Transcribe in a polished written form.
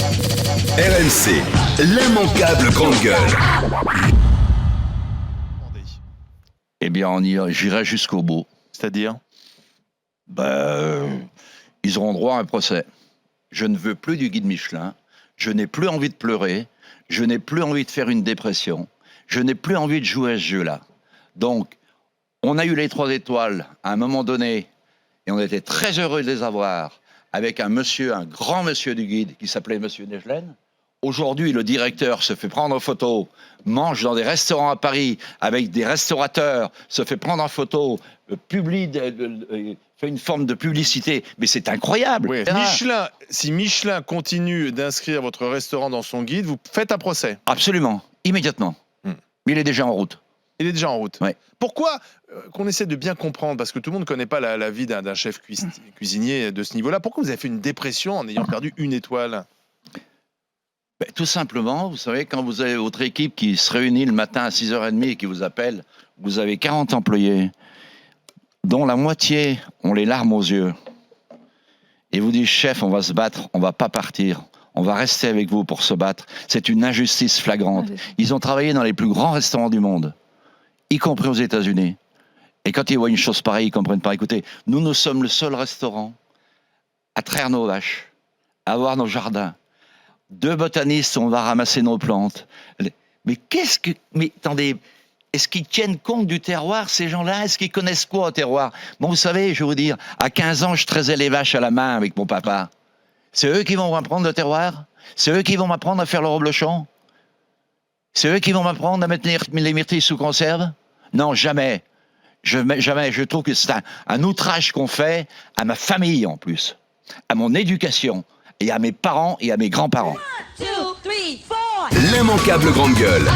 RMC, l'immanquable grande gueule. Eh bien, j'irai jusqu'au bout. C'est-à-dire Ils auront droit à un procès. Je ne veux plus du guide Michelin. Je n'ai plus envie de pleurer. Je n'ai plus envie de faire une dépression. Je n'ai plus envie de jouer à ce jeu-là. Donc, on a eu les 3 étoiles à un moment donné et on était très heureux de les avoir avec un grand monsieur du guide qui s'appelait Monsieur Negelen. Aujourd'hui, le directeur se fait prendre en photo, mange dans des restaurants à Paris avec des restaurateurs, se fait prendre en photo, fait une forme de publicité. Mais c'est incroyable. Oui. Si Michelin continue d'inscrire votre restaurant dans son guide, vous faites un procès. Absolument, immédiatement. Mais il est déjà en route. Il est déjà en route. Ouais. Pourquoi qu'on essaie de bien comprendre, parce que tout le monde ne connaît pas la vie d'un chef cuisinier de ce niveau-là, pourquoi vous avez fait une dépression en ayant perdu 1 étoile ? Tout simplement, vous savez, quand vous avez votre équipe qui se réunit le matin à 6h30 et qui vous appelle, vous avez 40 employés, dont la moitié ont les larmes aux yeux. Et vous dites, chef, on va se battre, on va pas partir. On va rester avec vous pour se battre. C'est une injustice flagrante. Ils ont travaillé dans les plus grands restaurants du monde, y compris aux États-Unis. Et quand ils voient une chose pareille, ils comprennent pas. Écoutez, nous sommes le seul restaurant à traire nos vaches, à avoir nos jardins. 2 botanistes, on va ramasser nos plantes. Mais attendez, est-ce qu'ils tiennent compte du terroir, ces gens-là? Est-ce qu'ils connaissent quoi au terroir? Bon, vous savez, je vais vous dire, à 15 ans, je traisais les vaches à la main avec mon papa. C'est eux qui vont m'apprendre le terroir? C'est eux qui vont m'apprendre à faire le reblochon? C'est eux qui vont m'apprendre à mettre les myrtilles sous conserve? Non, jamais. Jamais. Je trouve que c'est un outrage qu'on fait à ma famille, en plus, à mon éducation, et à mes parents et à mes grands-parents. L'immanquable grande gueule.